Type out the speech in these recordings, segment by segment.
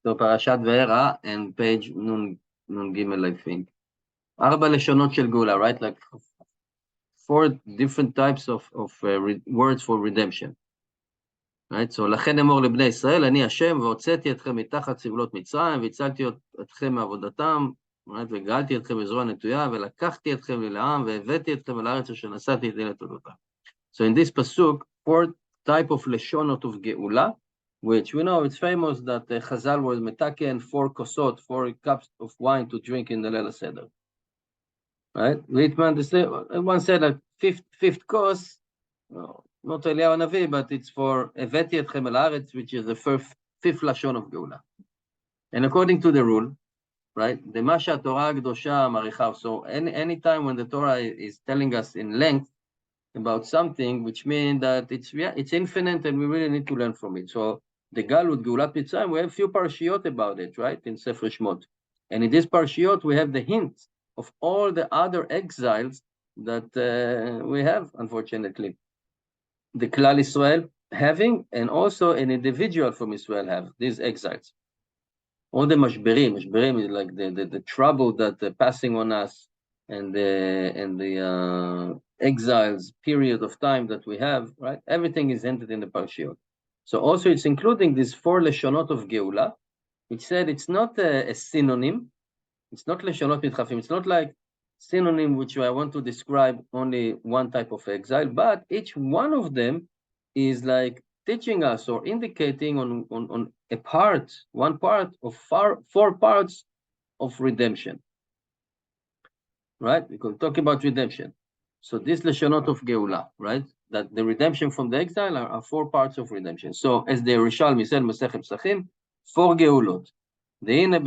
So Parashat Vaera and page Nun Gimel, I think. Arba leshonot shel gula, right? Like 4 different types of words for redemption. Right? So לכן אמור לבני ישראל, אני השם, והוצאתי אתכם מתחת סבלות מצרים, והצלתי אתכם מעבודתם, right? וגאלתי אתכם בזרוע נטויה, ולקחתי אתכם לעם, והבאתי אתכם אל הארץ אשר נשאתי את לתולדותם. So in this pasuk, 4 type of leshonot of geula, which we know it's famous that Chazal was metaken 4 kosot, 4 cups of wine to drink in the Leil Seder. Right? One said that fifth course, not Eliyahu Navi, but it's for Eveti Etchem El Haaretz, which is the fifth lashon of geula. And according to the rule, right, the Masha Torah Gdosha Marichav. So any time when the Torah is telling us in length about something, which means that it's infinite and we really need to learn from it. So the Galut Geulat Mitzrayim, we have a few parshiot about it, right, in Sefer Shemot. And in this parshiot, we have the hint of all the other exiles that we have, unfortunately. The Klal Israel having, and also an individual from Israel have, these exiles. All the mashberim is like the trouble that passing on us, and the exiles period of time that we have, right? Everything is entered in the parshiot. So also it's including these 4 leshonot of geula, which said it's not a synonym. It's not leshonot mitchafim. It's not like synonym which I want to describe only one type of exile, but each one of them is like teaching us or indicating on a part, one part of 4 parts of redemption. Right? We could talk about redemption. So this leshonot of geula, right? That the redemption from the exile are 4 parts of redemption. So as the Rishalmi said, Masechet Psachim, 4 geulot. In the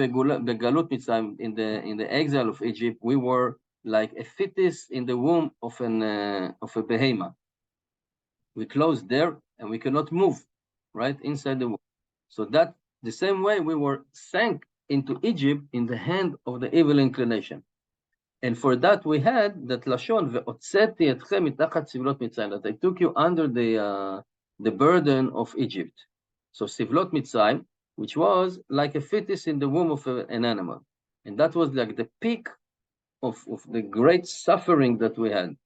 exile of Egypt, we were like a fetus in the womb of a behemoth. We closed there and we cannot move, right, inside the womb. So that the same way we were sank into Egypt in the hand of the evil inclination. And for that we had that lashon ve'otzeti etchem mitachat sivlot Mitzrayim, that I took you under the burden of Egypt. So sivlot Mitzrayim, which was like a fetus in the womb of an animal. And that was like the peak of the great suffering that we had.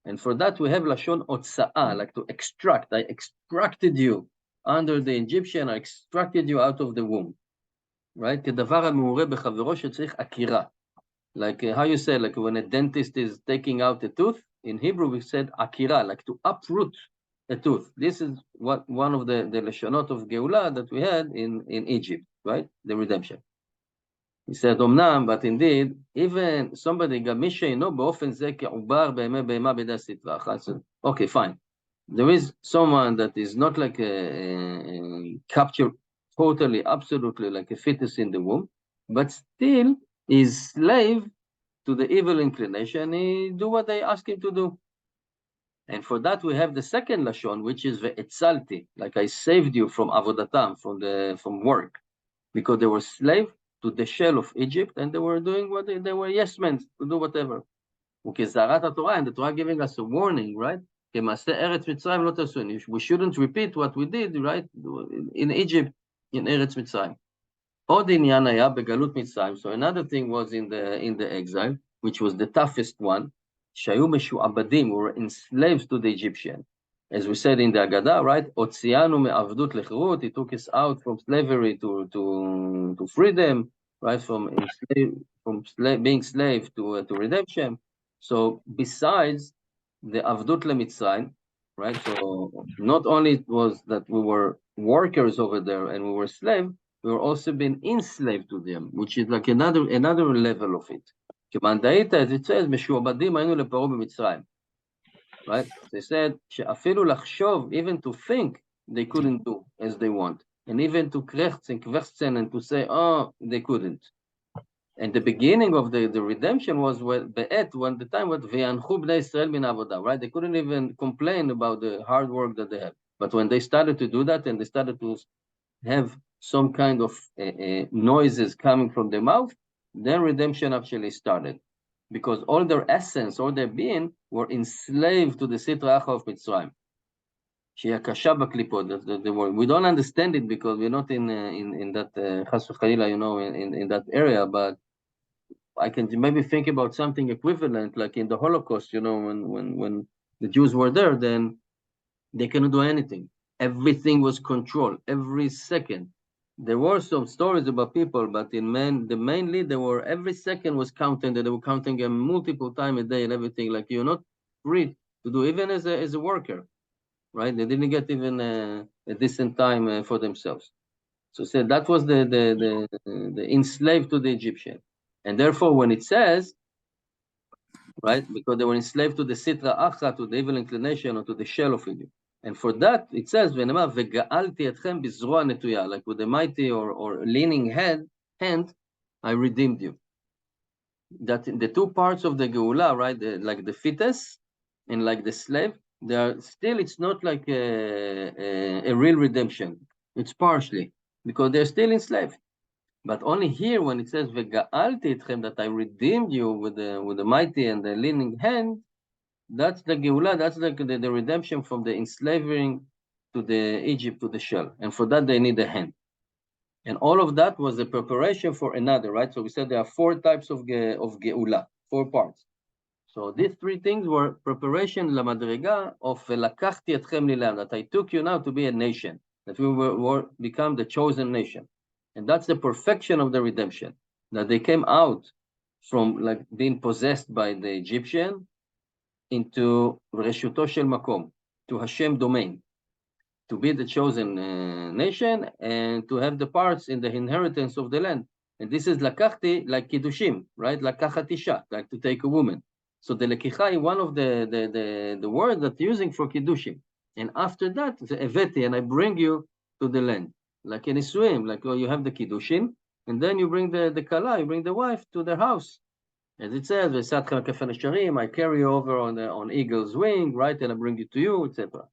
And for that we have lashon otza'ah, like to extract. I extracted you under the Egyptian, I extracted you out of the womb. Right? כדבר המעורה בחברו שצריך עקירה. Like how you say, like when a dentist is taking out a tooth, in Hebrew we said akira, like to uproot a tooth. This is what one of the leshonot of geula that we had in Egypt, right? The redemption. He said, Omnam, but indeed, even somebody, okay, fine. There is someone that is not like captured totally, absolutely like a fetus in the womb, but still is slave to the evil inclination. He do what they ask him to do. And for that we have the second lashon, which is ve'etzalti, like I saved you from avodatam, from work, because they were slave to the shell of Egypt, and they were doing what they were yes men to do whatever. Ukezarat Torah, and the Torah giving us a warning, right? We shouldn't repeat what we did, right, in Egypt, in Eretz Mitzrayim. So another thing was in the exile, which was the toughest one. Shayu meshu'abadim, were enslaved to the Egyptian. As we said in the Agadah, right? Otzianu me'avdut lechirut, he took us out from slavery to freedom, right? From being slave to redemption. So besides the avdut leMitzrayim, right? So not only was that we were workers over there and we were slaves, we were also being enslaved to them, which is like another level of it. As it says, משועבדים היינו לפרעה במצרים. Right? They said, שאפילו לחשוב, even to think, they couldn't do as they want. And even to kvechten and to say, oh, they couldn't. And the beginning of the redemption was when the time was ויאנחו בני ישראל מן העבודה, right? They couldn't even complain about the hard work that they had. But when they started to do that and they started to have some kind of noises coming from their mouth, then redemption actually started. Because all their essence, all their being, were enslaved to the Sitra Achra of Mitzrayim. שהיא הקשה בקליפות, that's the word. We don't understand it because we're not in that, חס וחלילה, you know, in that area, but I can maybe think about something equivalent, like in the Holocaust, you know, when the Jews were there, then they cannot do anything. Everything was controlled, every second. There were some stories about people, but mainly there were, every second was counting, that they were counting them multiple times a day and everything. Like, you're not free to do, even as a worker, right? They didn't get even a decent time for themselves. So said that was the enslaved to the Egyptian. And therefore, when it says, right, because they were enslaved to the sitra achra, to the evil inclination, or to the shell of Egypt. And for that, it says, ונאמר, וגאלתי אתכם בזרוע נטויה, like with a mighty or leaning hand, I redeemed you. That the two parts of the geula, right, like the fetus and like the slave, they are still, it's not like a real redemption. It's partially, because they're still enslaved. But only here, when it says "Vega'alti etchem," that I redeemed you with the mighty and the leaning hand, that's the geula, that's the redemption from the enslaving to the Egypt, to the shell. And for that, they need a hand. And all of that was the preparation for another, right? So we said there are 4 types of geula, 4 parts. So these 3 things were preparation lamadrega of "Lakachti etchem lilam," that I took you now to be a nation, that we will become the chosen nation. And that's the perfection of the redemption, that they came out from like being possessed by the Egyptian into reshuto shel makom, to Hashem domain, to be the chosen nation and to have the parts in the inheritance of the land. And this is lakachti, like kiddushim, right? Lakachat isha, like to take a woman. So the lekicha is one of the words that you're using for kiddushim. And after that, the eveti, and I bring you to the land. Like in Isuim, like you have the kiddushin, and then you bring the kala, you bring the wife to their house. As it says, I carry you over on eagle's wing, right, and I bring it to you, etc.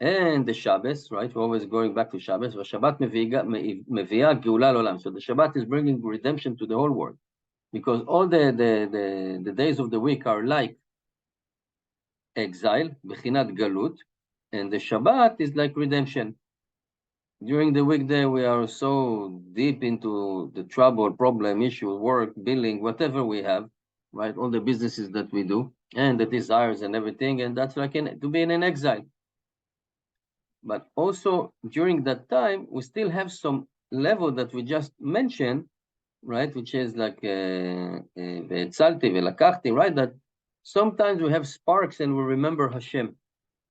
And the Shabbos, right, we're always going back to Shabbos. Shabbat mevi'a geula l'olam. So the Shabbat is bringing redemption to the whole world, because all the days of the week are like exile, bechinat galut, and the Shabbat is like redemption. During the weekday, we are so deep into the trouble, problem, issue, work, billing, whatever we have, right? All the businesses that we do, and the desires and everything, and that's like to be in an exile. But also during that time, we still have some level that we just mentioned, right? Which is like ve'etzalti ve'lakachti, right? That sometimes we have sparks and we remember Hashem,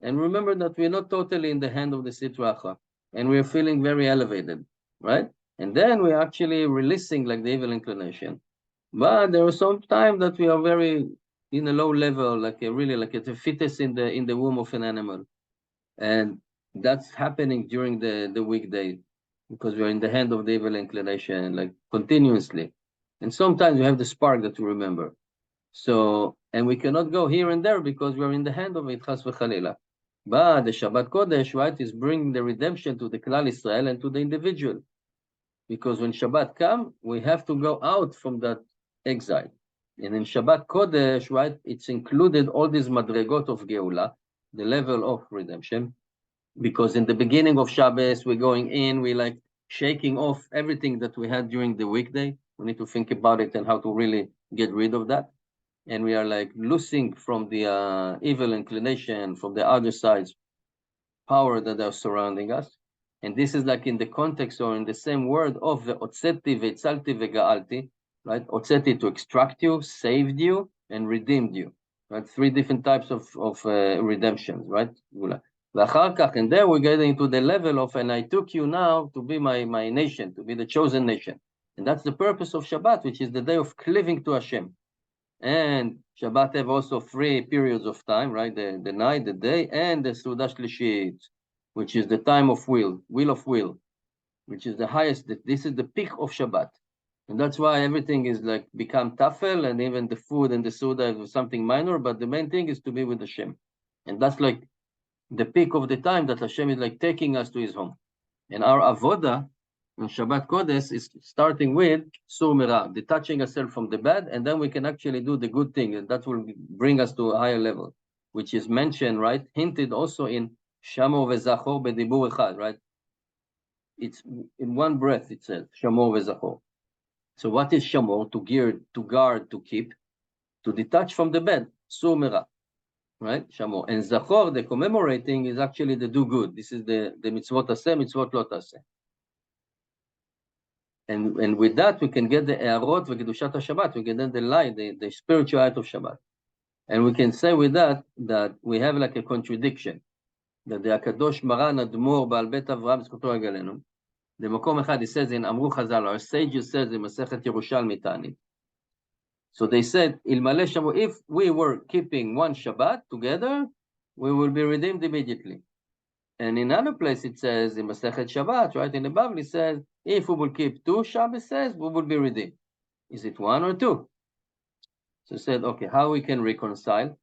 and remember that we're not totally in the hand of the sitra achra, and we're feeling very elevated, right? And then we're actually releasing like the evil inclination. But there was some time that we are very in a low level, like really like it's a fetus in the womb of an animal. And that's happening during the weekday, because we're in the hand of the evil inclination, like continuously. And sometimes we have the spark that we remember. So, and we cannot go here and there because we're in the hand of it, chas v'chalila. But the Shabbat Kodesh, right, is bringing the redemption to the Klal Israel and to the individual. Because when Shabbat comes, we have to go out from that exile. And in Shabbat Kodesh, right, it's included all these madregot of Geula, the level of redemption. Because in the beginning of Shabbos, we're going in, we're like shaking off everything that we had during the weekday. We need to think about it and how to really get rid of that. And we are like losing from the evil inclination, from the other side's power that are surrounding us. And this is like in the context or in the same word of the otzeti, ve'etzalti, ve'ga'alti, right? Otzeti, to extract you, saved you, and redeemed you, right? 3 different types of redemptions, right? And then we're getting into the level of, and I took you now to be my nation, to be the chosen nation. And that's the purpose of Shabbat, which is the day of cleaving to Hashem. And Shabbat have also 3 periods of time, right? The night, the day, and the Suda Shlishit, which is the time of will of will, which is the highest. This is the peak of Shabbat. And that's why everything is like become tafel, and even the food and the Suda is something minor, but the main thing is to be with Hashem. And that's like the peak of the time that Hashem is like taking us to his home. And our avoda in Shabbat Kodesh is starting with Sur Mera, detaching ourselves from the bad, and then we can actually do the good thing, and that will bring us to a higher level, which is mentioned, right, hinted also in שמור וזכור בדיבור אחד, right? It's in one breath, it says, שמור וזכור. So what is שמור? To guard, to keep, to detach from the bed, סור מרע, right? שמור. And זכור, the commemorating, is actually the do good. This is the מצוות עשה, מצוות לא תעשה. And with that, we can get the הערות וקדושת השבת, we can get the light, the spirituality of Shabbat. And we can say with that we have like a contradiction. That the הקדוש מרן אדמו"ר בעל בית אברהם זכותו רגלינו, במקום אחד he says in אמרו חז"ל, our sages says in מסכת ירושלמי תענית. So they said, אלמלא שמור, if we were keeping one Shabbat together, we will be redeemed immediately. And in another place it says, in Masechet Shabbat, right, in the Bible it says, if we will keep two Shabbases, we will be redeemed. Is it one or two? So said, okay, how we can reconcile?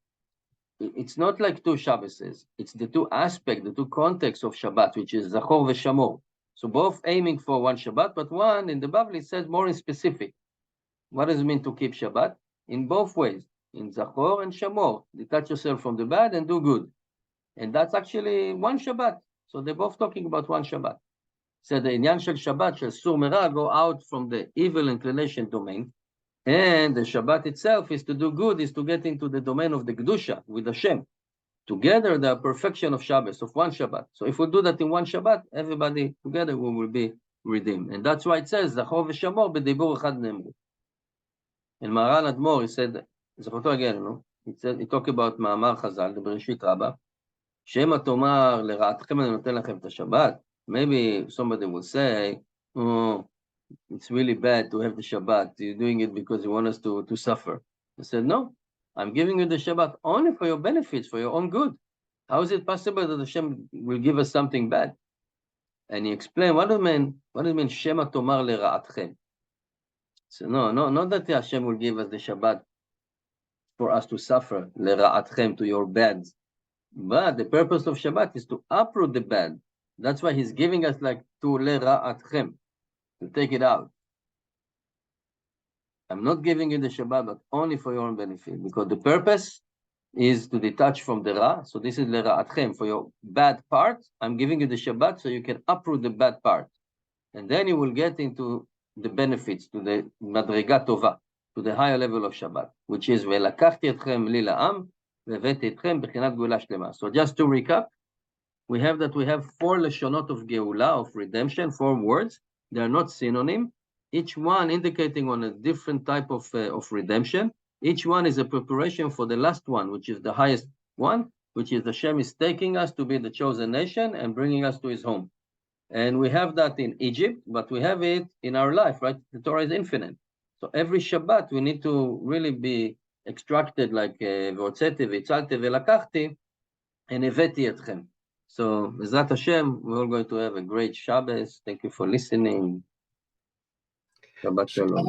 It's not like two Shabbases. It's the two aspects, the two contexts of Shabbat, which is Zachor v'Shamor. So both aiming for one Shabbat, but one in the Bible it says more in specific. What does it mean to keep Shabbat? In both ways, in Zachor and Shamor. Detach yourself from the bad and do good. And that's actually one Shabbat. So they're both talking about one Shabbat. So the inyan shel Shabbat, shel sur merah, go out from the evil inclination domain. And the Shabbat itself is to do good, is to get into the domain of the Kedusha with Hashem. Together, the perfection of Shabbos, of one Shabbat. So if we do that in one Shabbat, everybody together we will be redeemed. And that's why it says, Zachor v'Shamor b'dibur echad ne'emru. And Maran Admor, he said, Zechoto agenu, he talked about Ma'amar Chazal, the Bereshit Rabbah, Shema tomar lera'atchem ani noten lachem et Shabbat. Maybe somebody will say, oh, it's really bad to have the Shabbat. You're doing it because you want us to suffer. I said, no, I'm giving you the Shabbat only for your benefits, for your own good. How is it possible that Hashem will give us something bad? And he explained, what does it mean, Shema tomar lera'atchem? So no, not that Hashem will give us the Shabbat for us to suffer, lera'atchem, to your bad. But the purpose of Shabbat is to uproot the bad. That's why he's giving us like to lera'atchem, to take it out. I'm not giving you the Shabbat, but only for your own benefit, because the purpose is to detach from the Ra. So this is lera'atchem, for your bad part. I'm giving you the Shabbat so you can uproot the bad part. And then you will get into the benefits, to the madriga tova, to the higher level of Shabbat, which is ve'lakachti etchem li la'am ve'veti etchem b'chinat geula shlema. So just to recap, we have 4 leshonot of geula, of redemption, 4 words. They are not synonym. Each one indicating on a different type of redemption. Each one is a preparation for the last one, which is the highest one, which is Hashem is taking us to be the chosen nation and bringing us to his home. And we have that in Egypt, but we have it in our life, right? The Torah is infinite. So every Shabbat, we need to really be extracted like v'otzeti v'tzalti v'lakachti and eveti etchem. So, Bezrat Hashem, we're all going to have a great Shabbos. Thank you for listening. Shabbat Shalom.